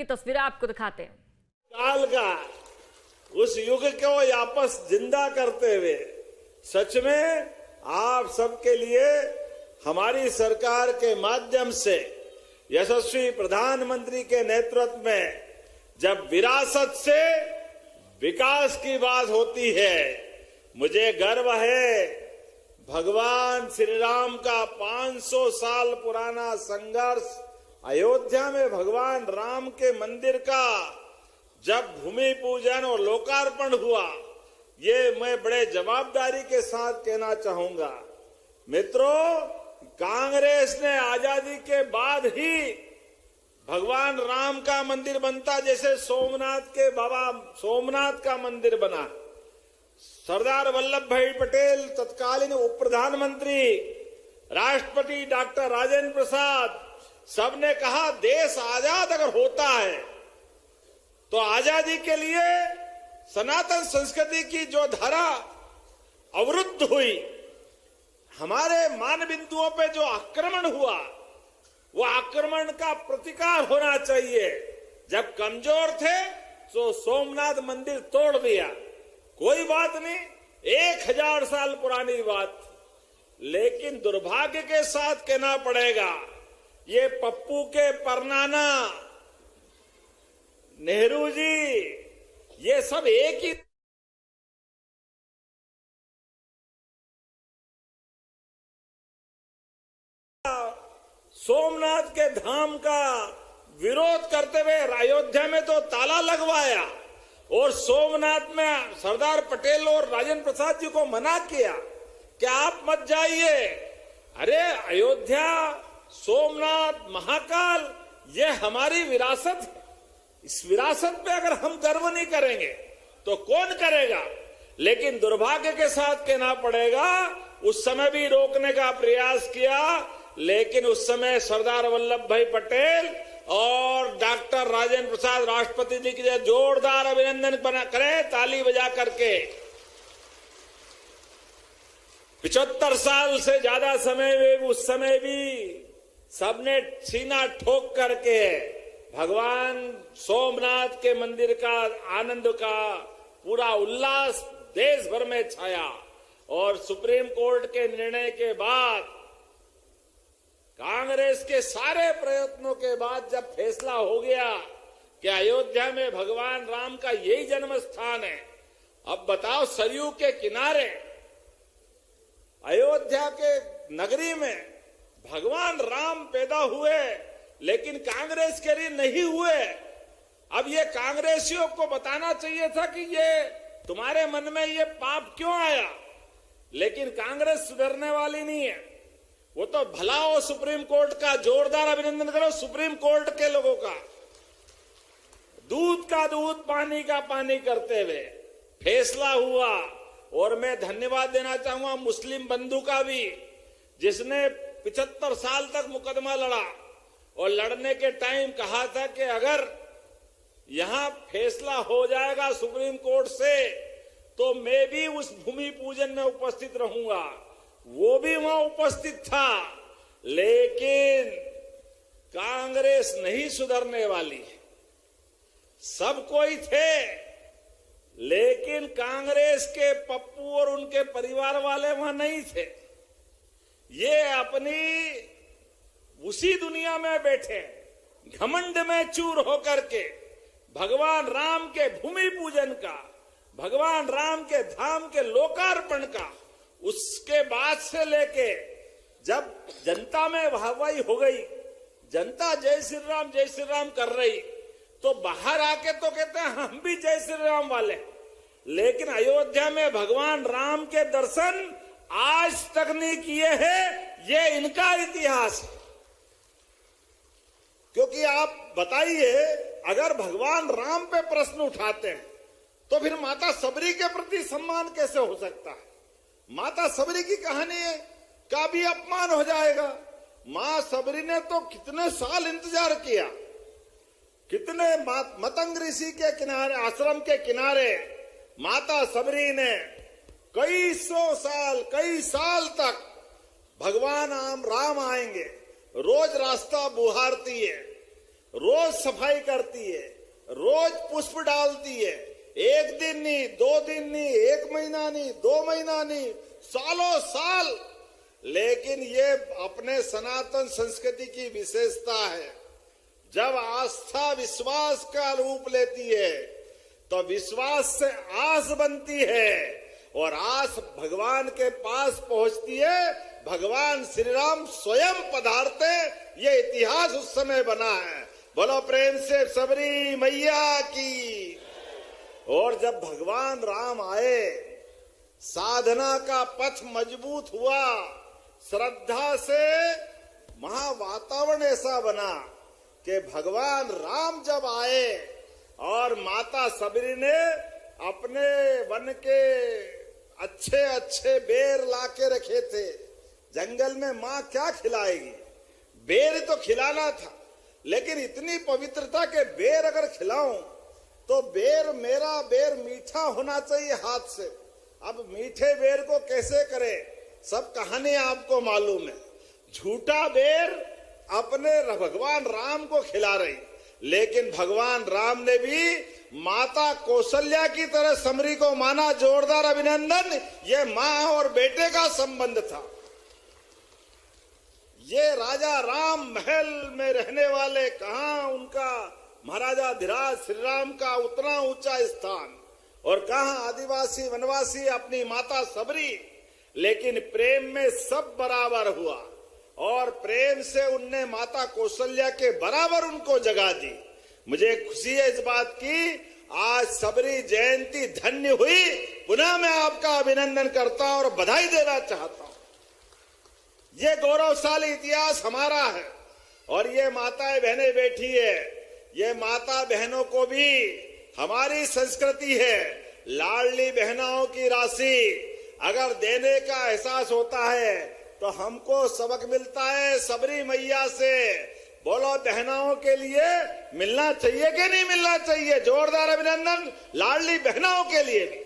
की तस्वीरें आपको दिखाते हैं। काल का उस युग को वापस जिंदा करते हुए सच में आप सबके लिए हमारी सरकार के माध्यम से यशस्वी प्रधानमंत्री के नेतृत्व में जब विरासत से विकास की बात होती है, मुझे गर्व है भगवान श्री राम का 500 साल पुराना संघर्ष अयोध्या में भगवान राम के मंदिर का जब भूमि पूजन और लोकार्पण हुआ, ये मैं बड़े जवाबदारी के साथ कहना चाहूंगा। मित्रों, कांग्रेस ने आजादी के बाद ही भगवान राम का मंदिर बनता, जैसे सोमनाथ के बाबा सोमनाथ का मंदिर बना। सरदार वल्लभ भाई पटेल तत्कालीन उप प्रधानमंत्री, राष्ट्रपति डॉक्टर राजेंद्र प्रसाद, सबने कहा देश आजाद अगर होता है तो आजादी के लिए सनातन संस्कृति की जो धारा अवरुद्ध हुई, हमारे मान बिंदुओं पे जो आक्रमण हुआ, वो आक्रमण का प्रतिकार होना चाहिए। जब कमजोर थे तो सोमनाथ मंदिर तोड़ दिया, कोई बात नहीं, 1000 साल पुरानी बात। लेकिन दुर्भाग्य के साथ कहना पड़ेगा, ये पप्पू के परनाना, नेहरू जी, ये सब एक ही सोमनाथ के धाम का विरोध करते हुए अयोध्या में तो ताला लगवाया और सोमनाथ में सरदार पटेल और राजेंद्र प्रसाद जी को मना किया कि आप मत जाइए। अरे अयोध्या, सोमनाथ, महाकाल, ये हमारी विरासत है। इस विरासत पे अगर हम गर्व नहीं करेंगे तो कौन करेगा। लेकिन दुर्भाग्य के साथ कहना पड़ेगा, उस समय भी रोकने का प्रयास किया, लेकिन उस समय सरदार वल्लभ भाई पटेल और डॉक्टर राजेंद्र प्रसाद राष्ट्रपति जी के जोरदार अभिनंदन करें ताली बजा करके। 75 साल से ज्यादा समय में उस समय भी सबने सीना ठोक करके भगवान सोमनाथ के मंदिर का आनंद का पूरा उल्लास देश भर में छाया। और सुप्रीम कोर्ट के निर्णय के बाद, कांग्रेस के सारे प्रयत्नों के बाद जब फैसला हो गया कि अयोध्या में भगवान राम का यही जन्म स्थान है, अब बताओ, सरयू के किनारे अयोध्या के नगरी में भगवान राम पैदा हुए, लेकिन कांग्रेस के लिए नहीं हुए। अब ये कांग्रेसियों को बताना चाहिए था कि ये तुम्हारे मन में ये पाप क्यों आया, लेकिन कांग्रेस सुधरने वाली नहीं है। वो तो भला हो सुप्रीम कोर्ट का, जोरदार अभिनंदन करो सुप्रीम कोर्ट के लोगों का। दूध का दूध, पानी का पानी करते हुए फैसला हुआ। और मैं धन्यवाद देना चाहूंगा मुस्लिम बंधु का भी, जिसने 75 साल तक मुकदमा लड़ा और लड़ने के टाइम कहा था कि अगर यहां फैसला हो जाएगा सुप्रीम कोर्ट से तो मैं भी उस भूमि पूजन में उपस्थित रहूंगा। वो भी वहां उपस्थित था, लेकिन कांग्रेस नहीं सुधरने वाली। सब कोई थे, लेकिन कांग्रेस के पप्पू और उनके परिवार वाले वहां नहीं थे। ये अपनी उसी दुनिया में बैठे, घमंड में चूर होकर के भगवान राम के भूमि पूजन का, भगवान राम के धाम के लोकार्पण का, उसके बाद से लेके जब जनता में वाहवाही हो गई, जनता जय श्री राम कर रही, तो बाहर आके तो कहते हैं हम भी जय श्री राम वाले। लेकिन अयोध्या में भगवान राम के दर्शन आज तक नहीं किए हैं, ये इनका इतिहास है। क्योंकि आप बताइए, अगर भगवान राम पे प्रश्न उठाते हैं तो फिर माता सबरी के प्रति सम्मान कैसे हो सकता है। माता सबरी की कहानी का भी अपमान हो जाएगा। मां सबरी ने तो कितने साल इंतजार किया, कितने मतंग ऋषि के किनारे, आश्रम के किनारे माता सबरी ने कई साल तक भगवान राम आएंगे, रोज रास्ता बुहारती है। रोज सफाई करती है, रोज पुष्प डालती है, एक दिन नहीं, 2 दिन नहीं, 1 महीना नहीं, 2 महीना नहीं, सालों साल। लेकिन ये अपने सनातन संस्कृति की विशेषता है। जब आस्था विश्वास का रूप लेती है तो विश्वास से आस बनती है और आस भगवान के पास पहुंचती है। भगवान श्री राम स्वयं पधारते, ये इतिहास उस समय बना है। बोलो प्रेम से सबरी मैया की। और जब भगवान राम आए, साधना का पथ मजबूत हुआ, श्रद्धा से महावातावरण ऐसा बना कि भगवान राम जब आए और माता सबरी ने अपने वन के अच्छे अच्छे बेर लाके रखे थे। जंगल में माँ क्या खिलाएगी, बेर तो खिलाना था, लेकिन इतनी पवित्रता के बेर अगर खिलाऊं तो बेर, मेरा बेर मीठा होना चाहिए हाथ से। अब मीठे बेर को कैसे करें, सब कहानी आपको मालूम है। झूठा बेर अपने भगवान राम को खिला रही, लेकिन भगवान राम ने भी माता कौशल्या की तरह समरी को माना। जोरदार अभिनंदन। ये माँ और बेटे का संबंध था। ये राजा राम महल में रहने वाले, कहाँ उनका महाराजा धीराज श्री राम का उतना ऊंचा स्थान, और कहाँ आदिवासी वनवासी अपनी माता सबरी। लेकिन प्रेम में सब बराबर हुआ और प्रेम से उनने माता कौशल्या के बराबर उनको जगा दी। मुझे खुशी है इस बात की, आज सबरी जयंती धन्य हुई। पुनः मैं आपका अभिनंदन करता हूं और बधाई देना चाहता हूं। ये गौरवशाली इतिहास हमारा है और ये माताएं बहनें बैठी है, ये माता बहनों को भी हमारी संस्कृति है। लाडली बहनों की राशि अगर देने का एहसास होता है तो हमको सबक मिलता है सबरी मैया से। बोलो, बहनों के लिए मिलना चाहिए कि नहीं मिलना चाहिए? जोरदार अभिनंदन लाडली बहनों के लिए भी।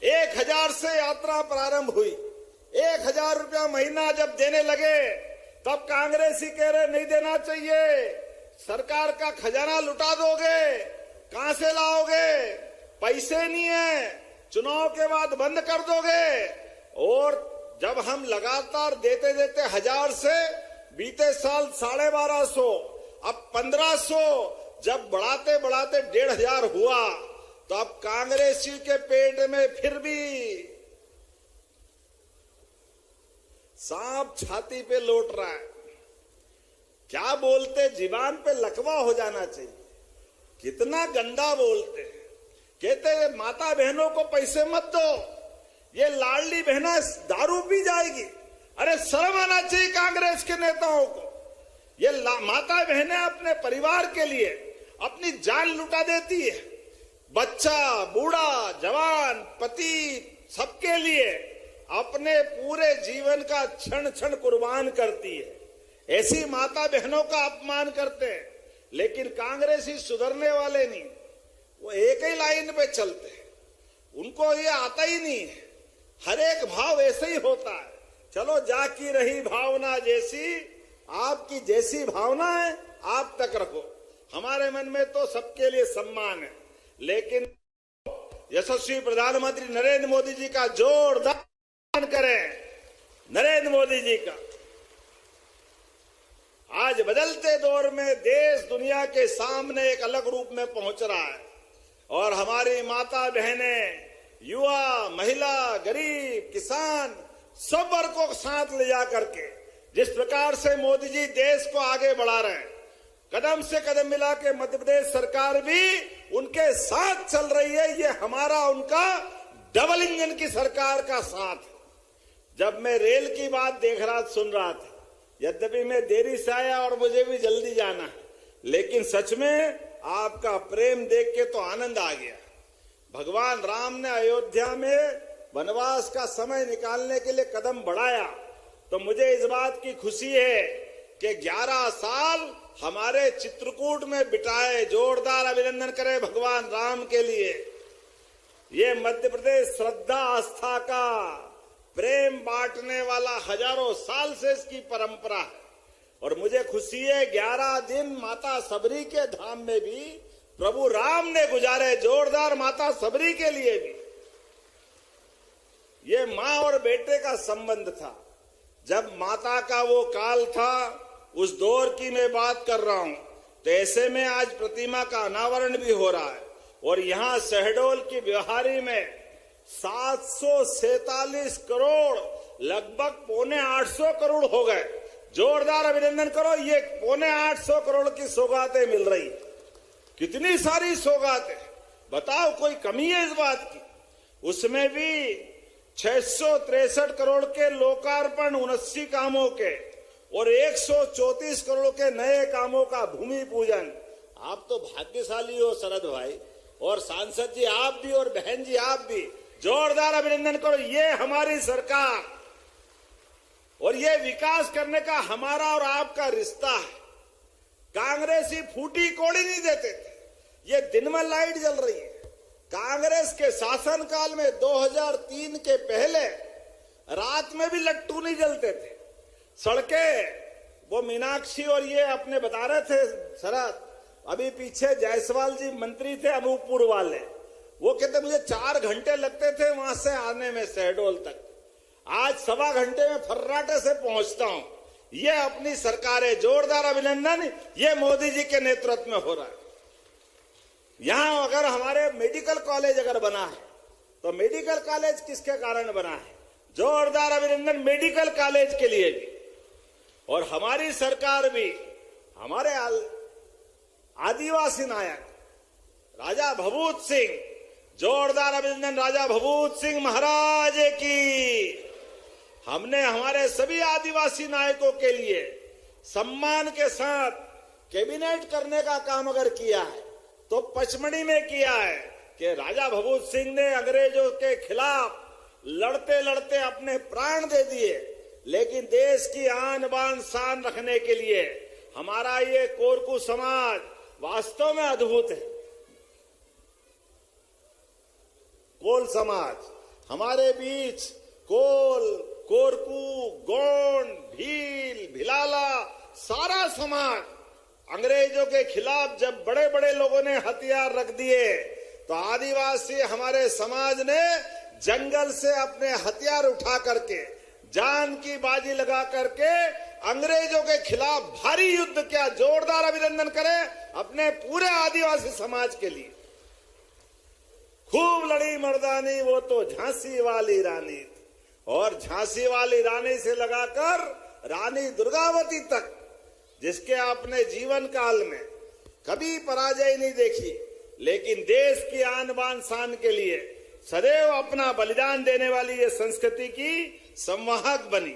1000 से यात्रा प्रारंभ हुई। 1000 रुपया महीना जब देने लगे तब कांग्रेसी कह रहे नहीं देना चाहिए, सरकार का खजाना लुटा दोगे, कहां से लाओगे, पैसे नहीं है, चुनाव के बाद बंद कर दोगे। और जब हम लगातार देते देते 1000 से बीते साल 1250, अब 1500, जब बढ़ाते बढ़ाते 1500 हुआ तो अब कांग्रेसी के पेट में फिर भी सांप छाती पे लौट रहा है। क्या बोलते, जीवान पे लकवा हो जाना चाहिए। कितना गंदा बोलते हैं। कहते माता बहनों को पैसे मत दो, ये लाडली बहना दारू पी जाएगी। अरे शर्म आना चाहिए कांग्रेस के नेताओं को। ये माता बहनें अपने परिवार के लिए अपनी जान लुटा देती है। बच्चा, बूढ़ा, जवान, पति, सबके लिए अपने पूरे जीवन का क्षण क्षण कुर्बान करती है। ऐसी माता बहनों का अपमान करते हैं। लेकिन कांग्रेसी सुधरने वाले नहीं, वो एक ही लाइन पे चलते हैं, उनको ये आता ही नहीं है। हर एक भाव ऐसे ही होता है। चलो, जाकी रही भावना जैसी, आपकी जैसी भावना है आप तक रखो। हमारे मन में तो सबके लिए सम्मान है, लेकिन यशस्वी प्रधानमंत्री नरेंद्र मोदी जी का जोरदार करें। नरेंद्र मोदी जी का आज बदलते दौर में देश दुनिया के सामने एक अलग रूप में पहुंच रहा है और हमारी माता बहनें, युवा, महिला, गरीब, किसान, सब वर्गों को साथ ले जा करके जिस प्रकार से मोदी जी देश को आगे बढ़ा रहे हैं, कदम से कदम मिला के मध्य प्रदेश सरकार भी उनके साथ चल रही है। ये हमारा उनका डबल इंजन की सरकार का साथ है। जब मैं रेल की बात देख रहा, सुन रहा था, यद्यपि मैं देरी से आया और मुझे भी जल्दी जाना है, लेकिन सच में आपका प्रेम देख के तो आनंद आ गया। भगवान राम ने अयोध्या में वनवास का समय निकालने के लिए कदम बढ़ाया, तो मुझे इस बात की खुशी है कि 11 साल हमारे चित्रकूट में बिताए। जोरदार अभिनंदन करें भगवान राम के लिए। ये मध्य प्रदेश श्रद्धा आस्था का, प्रेम बांटने वाला हजारों साल से इसकी परंपरा है। और मुझे खुशी है 11 दिन माता सबरी के धाम में भी प्रभु राम ने गुजारे। जोरदार माता सबरी के लिए भी। ये मां और बेटे का संबंध था। जब माता का वो काल था, उस दौर की मैं बात कर रहा हूं। तो ऐसे में आज प्रतिमा का अनावरण भी हो रहा है और यहां शहडोल की व्यवहारी में 747 करोड़, लगभग 750 करोड़ हो गए। जोरदार अभिनंदन करो। ये 750 करोड़ की सौगातें मिल रही। कितनी सारी सौगातें, बताओ कोई कमी है इस बात की? उसमें भी 663 करोड़ के लोकार्पण 79 कामों के और 134 करोड़ के नए कामों का भूमि पूजन। आप तो भाग्यशाली हो शरद भाई, और सांसद जी आप भी और बहन जी आप भी। जोरदार अभिनंदन करो। ये हमारी सरकार और ये विकास करने का हमारा और आपका रिश्ता है। कांग्रेसी फूटी कोड़ी नहीं देते थे, ये दिन में लाइट जल रही है। कांग्रेस के शासनकाल में 2003 के पहले रात में भी लट्टू नहीं जलते थे। सड़कें वो मीनाक्षी और ये अपने बता रहे थे शरद, अभी पीछे जायसवाल जी मंत्री थे अनूपपुर वाले, वो कहते मुझे 4 घंटे लगते थे वहां से आने में शहडोल तक, आज 1.25 घंटे में फर्राटे से पहुंचता हूं। ये अपनी सरकार है। जोरदार अभिनंदन। ये मोदी जी के नेतृत्व में हो रहा है। यहां अगर हमारे मेडिकल कॉलेज अगर बना है तो मेडिकल कॉलेज किसके कारण बना है? जोरदार अभिनंदन मेडिकल कॉलेज के लिए भी। और हमारी सरकार भी, हमारे आदिवासी नायक राजा भभूत सिंह, जोरदार अभिनंदन राजा भभूत सिंह महाराज की। हमने हमारे सभी आदिवासी नायकों के लिए सम्मान के साथ कैबिनेट करने का काम अगर किया है तो पचमढ़ी में किया है कि राजा भभूत सिंह ने अंग्रेजों के खिलाफ लड़ते लड़ते अपने प्राण दे दिए, लेकिन देश की आन बान शान रखने के लिए हमारा ये कोरकू समाज वास्तव में अद्भुत है। कोल समाज हमारे बीच, कोल, कोरकू, गोंड, भील, भिलाला, सारा समाज अंग्रेजों के खिलाफ जब बड़े बड़े लोगों ने हथियार रख दिए तो आदिवासी हमारे समाज ने जंगल से अपने हथियार उठा करके, जान की बाजी लगा करके अंग्रेजों के खिलाफ भारी युद्ध किया। जोरदार अभिनंदन करें अपने पूरे आदिवासी समाज के लिए। खूब लड़ी मर्दानी वो तो झांसी वाली रानी, और झांसी वाली रानी से लगाकर रानी दुर्गावती तक, जिसके आपने जीवन काल में कभी पराजय नहीं देखी, लेकिन देश की आन बान शान के लिए सदैव अपना बलिदान देने वाली ये संस्कृति की संवाहक बनी।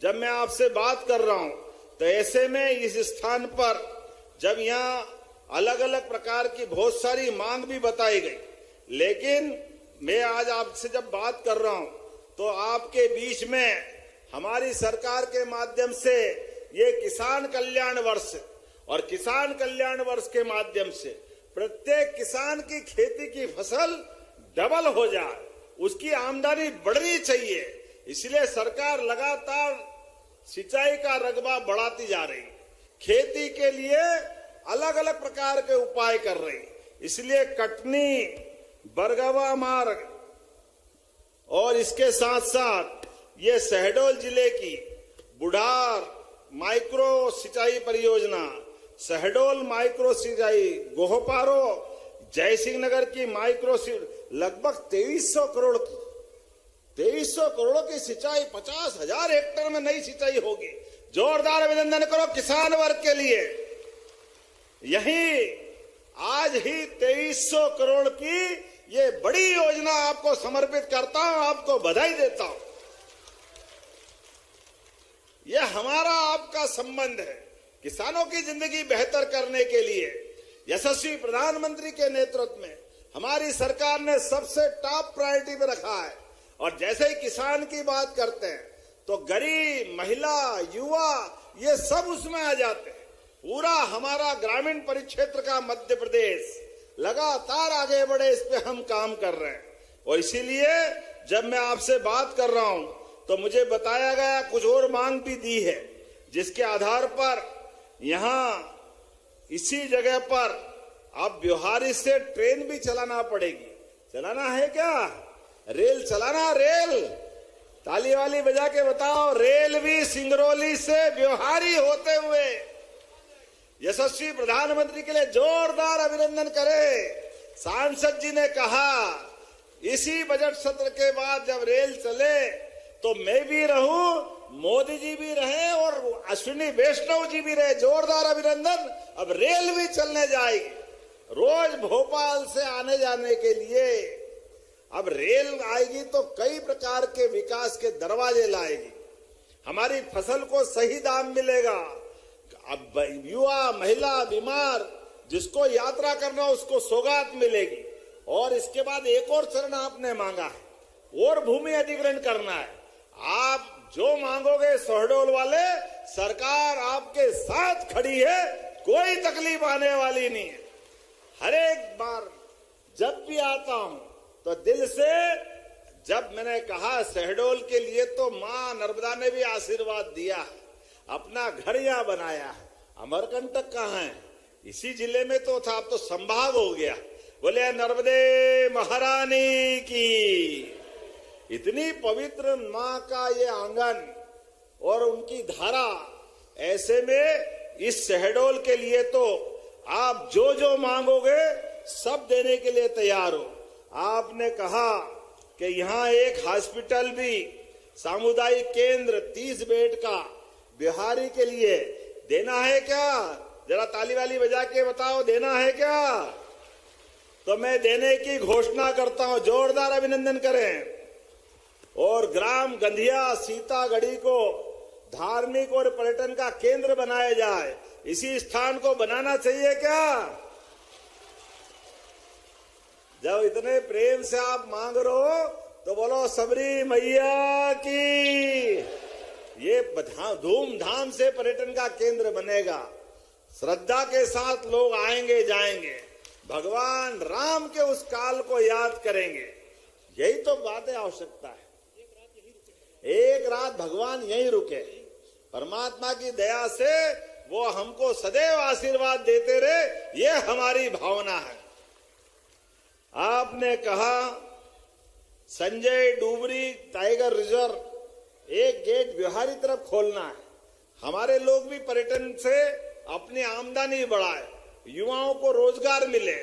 जब मैं आपसे बात कर रहा हूं तो ऐसे में इस स्थान पर जब यहाँ अलग अलग प्रकार की बहुत सारी मांग भी बताई गई, लेकिन मैं आज आपसे जब बात कर रहा हूं तो आपके बीच में हमारी सरकार के माध्यम से ये किसान कल्याण वर्ष, और किसान कल्याण वर्ष के माध्यम से प्रत्येक किसान की खेती की फसल डबल हो जाए, उसकी आमदनी बढ़नी चाहिए। इसलिए सरकार लगातार सिंचाई का रकबा बढ़ाती जा रही, खेती के लिए अलग अलग प्रकार के उपाय कर रही। इसलिए कटनी बरगवा मार्ग और इसके साथ साथ ये शहडोल जिले की बुढ़ार माइक्रो सिंचाई परियोजना, शहडोल माइक्रो सिंचाई, गोहपारो, जयसिंह नगर की माइक्रो, लगभग 2300 करोड़ की 2300 करोड़ की सिंचाई, 50,000 हेक्टेयर में नई सिंचाई होगी। जोरदार अभिनंदन करो किसान वर्ग के लिए। यही आज ही 2300 करोड़ की ये बड़ी योजना आपको समर्पित करता हूं, आपको बधाई देता हूं। यह हमारा आपका संबंध है। किसानों की जिंदगी बेहतर करने के लिए यशस्वी प्रधानमंत्री के नेतृत्व में हमारी सरकार ने सबसे टॉप प्रायोरिटी पे रखा है। और जैसे ही किसान की बात करते हैं तो गरीब, महिला, युवा, ये सब उसमें आ जाते हैं। पूरा हमारा ग्रामीण परिक्षेत्र का मध्य प्रदेश लगातार आगे बढ़े, इस पे हम काम कर रहे हैं। और इसीलिए जब मैं आपसे बात कर रहा हूं तो मुझे बताया गया, कुछ और मांग भी दी है, जिसके आधार पर यहां इसी जगह पर अब ब्योहारी से ट्रेन भी चलाना पड़ेगी। चलाना है क्या? रेल चलाना, रेल ताली वाली बजा के बताओ। रेल भी सिंगरौली से ब्योहारी होते हुए यशस्वी प्रधानमंत्री के लिए जोरदार अभिनंदन करें। सांसद जी ने कहा इसी बजट सत्र के बाद जब रेल चले तो मैं भी रहूं, मोदी जी भी रहे और अश्विनी वैष्णव जी भी रहे। जोरदार अभिनंदन। अब रेल भी चलने जाएगी रोज भोपाल से आने जाने के लिए। अब रेल आएगी तो कई प्रकार के विकास के दरवाजे लाएगी। हमारी फसल को सही दाम मिलेगा। अब युवा, महिला, बीमार जिसको यात्रा करना उसको सौगात मिलेगी। और इसके बाद एक और चरण आपने मांगा है और भूमि अधिग्रहण करना है। आप जो मांगोगे शहडोल वाले, सरकार आपके साथ खड़ी है, कोई तकलीफ आने वाली नहीं है। हर एक बार जब भी आता हूं तो दिल से, जब मैंने कहा शहडोल के लिए तो मां नर्मदा ने भी आशीर्वाद दिया है, अपना घर यहां बनाया है। अमरकंटक कहां है? इसी जिले में तो था, अब तो संभाग हो गया। बोले नर्मदे महारानी की। इतनी पवित्र मां का ये आंगन और उनकी धारा, ऐसे में इस शहडोल के लिए तो आप जो जो मांगोगे सब देने के लिए तैयार हो। आपने कहा कि यहां एक हॉस्पिटल भी, सामुदायिक केंद्र 30 बेड का बिहारी के लिए देना है क्या? जरा ताली वाली बजा के बताओ, देना है क्या? तो मैं देने की घोषणा करता हूं। जोरदार अभिनंदन करें। और ग्राम गंधिया सीतागढ़ी को धार्मिक और पर्यटन का केंद्र बनाया जाए। इसी स्थान को बनाना चाहिए क्या? जब इतने प्रेम से आप मांग रहे हो तो बोलो सबरी मैया की। ये धूमधाम से पर्यटन का केंद्र बनेगा। श्रद्धा के साथ लोग आएंगे जाएंगे, भगवान राम के उस काल को याद करेंगे। यही तो बात है, आवश्यकता है। एक रात भगवान यहीं रुके। परमात्मा की दया से वो हमको सदैव आशीर्वाद देते रहे, ये हमारी भावना है। आपने कहा संजय डूबरी टाइगर रिजर्व एक गेट बिहारी तरफ खोलना है। हमारे लोग भी पर्यटन से अपनी आमदनी बढ़ाए, युवाओं को रोजगार मिले,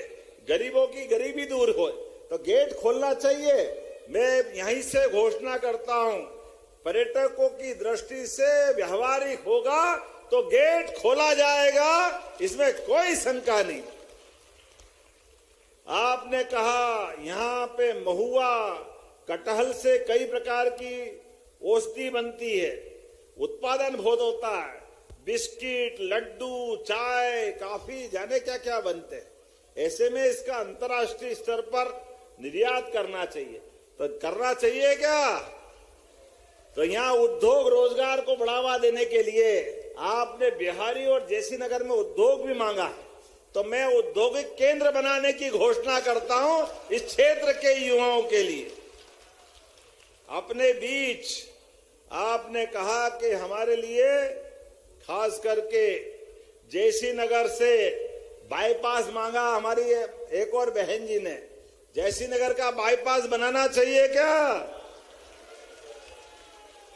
गरीबों की गरीबी दूर हो, तो गेट खोलना चाहिए। मैं यहीं से घोषणा करता हूं, पर्यटकों की दृष्टि से व्यवहारिक होगा तो गेट खोला जाएगा, इसमें कोई शंका नहीं। आपने कहा यहां पे महुआ, कटहल से कई प्रकार की औषधि बनती है, उत्पादन बहुत होता है। बिस्किट, लड्डू, चाय, कॉफी, जाने क्या क्या बनते हैं। ऐसे में इसका अंतर्राष्ट्रीय स्तर पर निर्यात करना चाहिए। तो करना चाहिए क्या? तो यहाँ उद्योग रोजगार को बढ़ावा देने के लिए आपने बिहारी और जैसी नगर में उद्योग भी मांगा है, तो मैं औद्योगिक केंद्र बनाने की घोषणा करता हूं इस क्षेत्र के युवाओं के लिए। अपने बीच आपने कहा कि हमारे लिए खास करके जैसी नगर से बाईपास मांगा। हमारी एक और बहन जी ने जैसी नगर का बाईपास बनाना चाहिए क्या?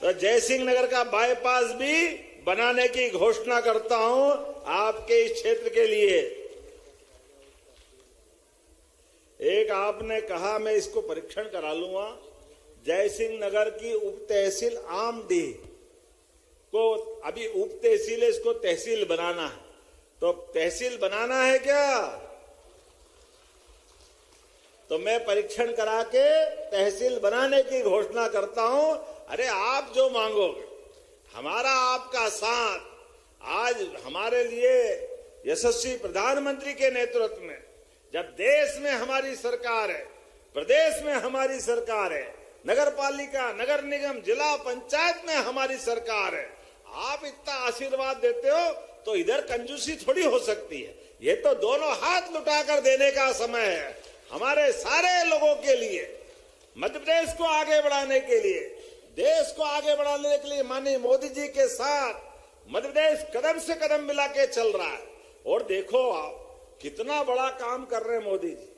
तो जयसिंह नगर का बाईपास भी बनाने की घोषणा करता हूं आपके इस क्षेत्र के लिए। एक आपने कहा, मैं इसको परीक्षण करा लूंगा, जयसिंह नगर की उप तहसील आमडीह को, अभी उप तहसील है, इसको तहसील बनाना है। तो तहसील बनाना है क्या? तो मैं परीक्षण करा के तहसील बनाने की घोषणा करता हूं। अरे आप जो मांगोगे, हमारा आपका साथ। आज हमारे लिए यशस्वी प्रधानमंत्री के नेतृत्व में, जब देश में हमारी सरकार है, प्रदेश में हमारी सरकार है, नगर पालिका, नगर निगम, जिला पंचायत में हमारी सरकार है, आप इतना आशीर्वाद देते हो तो इधर कंजूसी थोड़ी हो सकती है। ये तो दोनों हाथ लुटाकर देने का समय है हमारे सारे लोगों के लिए, मध्य प्रदेश को आगे बढ़ाने के लिए, देश को आगे बढ़ाने के लिए। माननीय मोदी जी के साथ मध्य प्रदेश कदम से कदम मिला के चल रहा है। और देखो आप कितना बड़ा काम कर रहे हैं मोदी जी।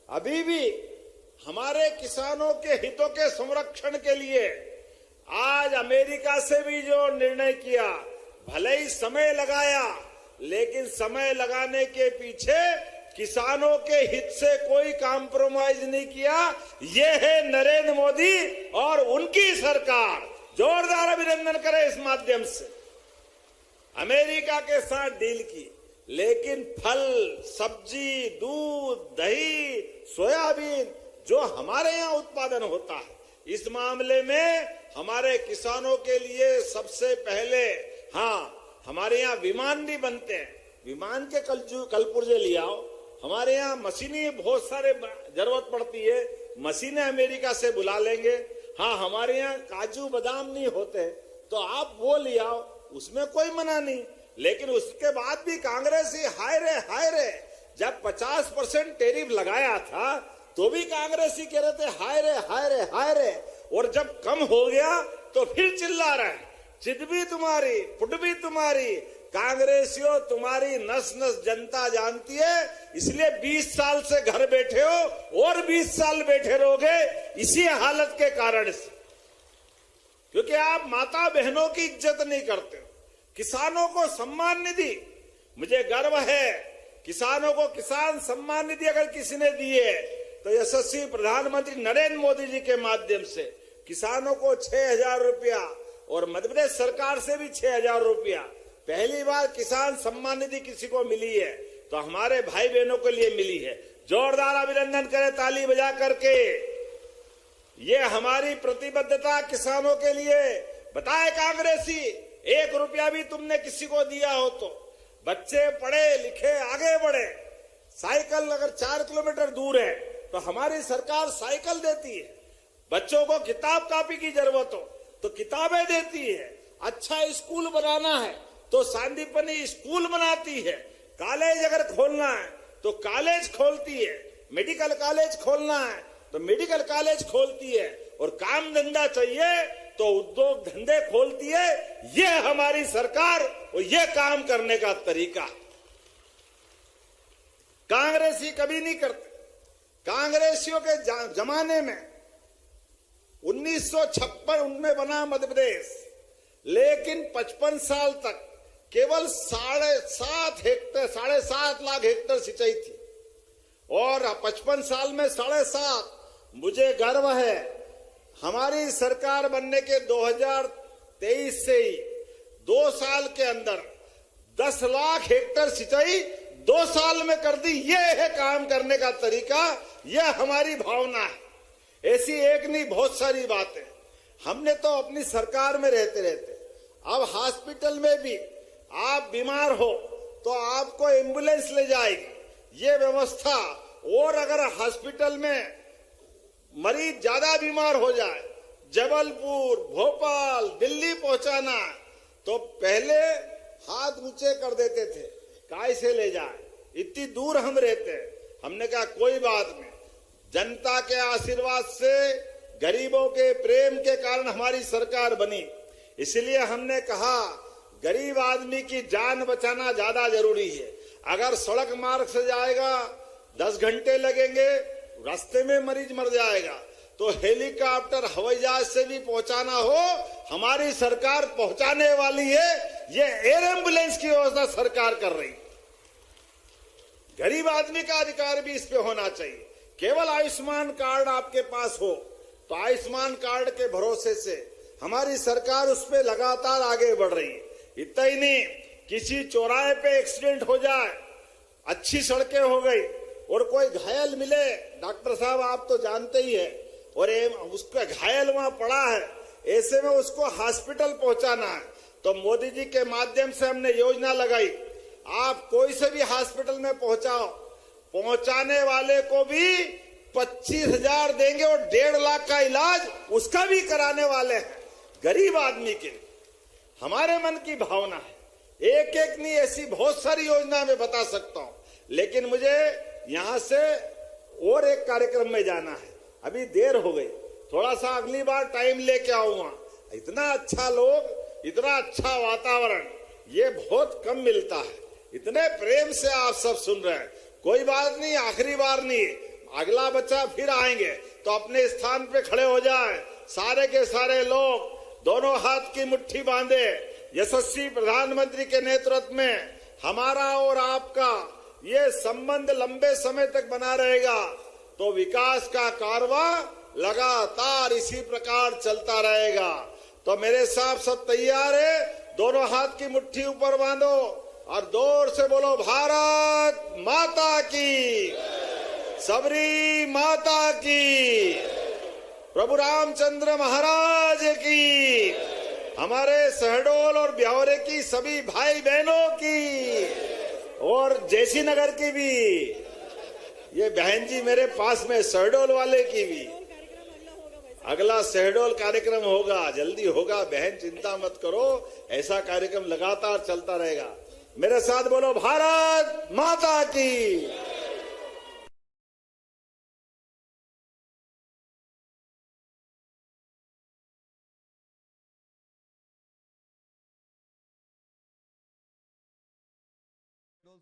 अभी भी हमारे किसानों के हितों के संरक्षण के लिए आज अमेरिका से भी जो निर्णय किया, भले ही समय लगाया, लेकिन समय लगाने के पीछे किसानों के हित से कोई कॉम्प्रोमाइज नहीं किया। ये है नरेंद्र मोदी और उनकी सरकार। जोरदार अभिनंदन करें इस माध्यम से। अमेरिका के साथ डील की, लेकिन फल, सब्जी, दूध, दही, सोयाबीन जो हमारे यहाँ उत्पादन होता है, इस मामले में हमारे किसानों के लिए सबसे पहले, हाँ, हमारे यहाँ विमान भी बनते हैं। विमान के कलपुर्जे ले आओ। हमारे यहाँ मशीनें बहुत सारे जरूरत पड़ती है, मशीनें अमेरिका से बुला लेंगे। हाँ, हमारे यहाँ काजू बादाम नहीं होते तो आप वो ले आओ, उसमें कोई मना नहीं। लेकिन उसके बाद भी कांग्रेस ही हाय रे, जब 50% टैरिफ लगाया था तो भी कांग्रेस ही कह रहे थे हाय रे। और जब कम हो गया तो फिर चिल्ला रहे, जिद भी तुम्हारी, फुट भी तुम्हारी। कांग्रेसियों, तुम्हारी नस नस जनता जानती है, इसलिए 20 साल से घर बैठे हो और 20 साल बैठे रहोगे इसी हालत के कारण से, क्योंकि आप माता बहनों की इज्जत नहीं करते हो। किसानों को सम्मान निधि, मुझे गर्व है, किसानों को किसान सम्मान निधि अगर किसी ने दी है तो यशस्वी प्रधानमंत्री नरेंद्र मोदी जी के माध्यम से किसानों को 6,000 रुपया और मध्य प्रदेश सरकार से भी 6,000 रुपया पहली बार किसान सम्मान निधि किसी को मिली है, तो हमारे भाई बहनों के लिए मिली है। जोरदार अभिनंदन करें ताली बजा करके। ये हमारी प्रतिबद्धता किसानों के लिए। बताए कांग्रेसी, 1 रुपया भी तुमने किसी को दिया हो तो बच्चे पढ़े लिखे आगे बढ़े। साइकिल अगर 4 किलोमीटर दूर है तो हमारी सरकार साइकिल देती है। बच्चों को किताब कॉपी की जरूरत हो तो किताबें देती है। अच्छा स्कूल बनाना है तो सांदीपनी स्कूल बनाती है। कॉलेज अगर खोलना है तो कॉलेज खोलती है। मेडिकल कॉलेज खोलना है तो मेडिकल कॉलेज खोलती है। और काम धंधा चाहिए तो उद्योग धंधे खोलती है। ये हमारी सरकार और ये काम करने का तरीका। कांग्रेसी कभी नहीं करते। कांग्रेसियों के जमाने में 1956 में बना मध्य प्रदेश, लेकिन 55 साल तक केवल 7.5 लाख हेक्टेयर सिंचाई थी और 55 साल में 7.5। मुझे गर्व है हमारी सरकार बनने के 2023 से ही 2 साल के अंदर 10 लाख हेक्टेयर सिंचाई 2 साल में कर दी। ये है काम करने का तरीका, यह हमारी भावना है। ऐसी एक नहीं बहुत सारी बातें हमने तो अपनी सरकार में रहते अब हॉस्पिटल में भी आप बीमार हो तो आपको एम्बुलेंस ले जाएगी, ये व्यवस्था। और अगर हॉस्पिटल में मरीज ज्यादा बीमार हो जाए, जबलपुर, भोपाल, दिल्ली पहुंचाना तो पहले हाथ ऊंचे कर देते थे, काय से ले जाए, इतनी दूर हम रहते हैं। हमने कहा कोई बात नहीं, जनता के आशीर्वाद से, गरीबों के प्रेम के कारण हमारी सरकार बनी। इसलिए हमने कहा गरीब आदमी की जान बचाना ज्यादा जरूरी है। अगर सड़क मार्ग से जाएगा 10 घंटे लगेंगे, रास्ते में मरीज मर जाएगा, तो हेलीकॉप्टर हवाई जहाज से भी पहुंचाना हो हमारी सरकार पहुंचाने वाली है। ये एयर एम्बुलेंस की व्यवस्था सरकार कर रही। गरीब आदमी का अधिकार भी इस पे होना चाहिए। केवल आयुष्मान कार्ड आपके पास हो तो आयुष्मान कार्ड के भरोसे से हमारी सरकार उस पे लगातार आगे बढ़ रही है। इतना ही नहीं, किसी चौराहे पे एक्सीडेंट हो जाए, अच्छी सड़कें हो गई और कोई घायल मिले, डॉक्टर साहब आप तो जानते ही है, और उसका घायल वहां पड़ा है, ऐसे में उसको हॉस्पिटल पहुंचाना है तो मोदी जी के माध्यम से हमने योजना लगाई, आप कोई से भी हॉस्पिटल में पहुंचाओ, पहुंचाने वाले को भी 25,000 देंगे और 1.5 लाख का इलाज उसका भी कराने वाले हैं। गरीब आदमी के लिए हमारे मन की भावना है। एक एक नहीं, ऐसी बहुत सारी योजना मैं बता सकता हूं, लेकिन मुझे यहां से और एक कार्यक्रम में जाना है। अभी देर हो गई, थोड़ा सा अगली बार टाइम लेके आऊंगा। इतना अच्छा लोग, इतना अच्छा वातावरण ये बहुत कम मिलता है। इतने प्रेम से आप सब सुन रहे हैं। कोई बात नहीं, आखिरी बार नहीं, अगला बच्चा फिर आएंगे तो अपने स्थान पे खड़े हो जाए। सारे के सारे लोग दोनों हाथ की मुट्ठी बांधे। यशस्वी प्रधानमंत्री के नेतृत्व में हमारा और आपका ये संबंध लंबे समय तक बना रहेगा तो विकास का कारवां लगातार इसी प्रकार चलता रहेगा। तो मेरे साहब सब तैयार है? दोनों हाथ की मुट्ठी ऊपर बांधो और जोर से बोलो, भारत माता की, सबरी माता की, प्रभु रामचंद्र महाराज की, हमारे शहडोल और ब्यावरे की सभी भाई बहनों की और जैसी नगर की भी, ये बहन जी मेरे पास में शहडोल वाले की भी। अगला शहडोल कार्यक्रम होगा, जल्दी होगा बहन, चिंता मत करो। ऐसा कार्यक्रम लगातार चलता रहेगा। मेरे साथ बोलो, भारत माता की।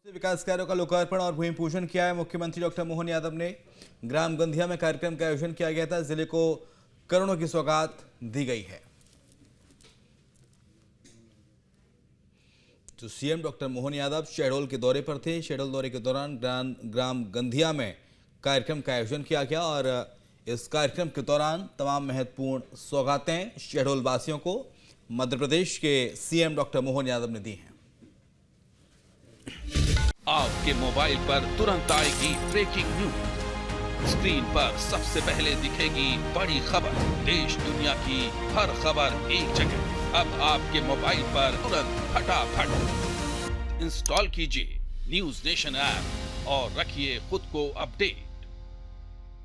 से विकास कार्यों का लोकार्पण और भूमि पूजन किया है मुख्यमंत्री डॉक्टर मोहन यादव ने। ग्राम गंधिया में कार्यक्रम का आयोजन किया गया था। जिले को करोड़ों की सौगात दी गई है। तो सीएम डॉक्टर मोहन यादव शहडोल के दौरे पर थे। शहडोल दौरे के दौरान ग्राम गंधिया में कार्यक्रम का आयोजन किया गया और इस कार्यक्रम के दौरान तमाम महत्वपूर्ण सौगातें शहडोल वासियों को मध्य प्रदेश के सीएम डॉक्टर मोहन यादव ने दी हैं। आपके मोबाइल पर तुरंत आएगी ब्रेकिंग न्यूज। स्क्रीन पर सबसे पहले दिखेगी बड़ी खबर। देश दुनिया की हर खबर एक जगह। अब आपके मोबाइल पर तुरंत फटाफट इंस्टॉल कीजिए न्यूज नेशन ऐप और रखिए खुद को अपडेट।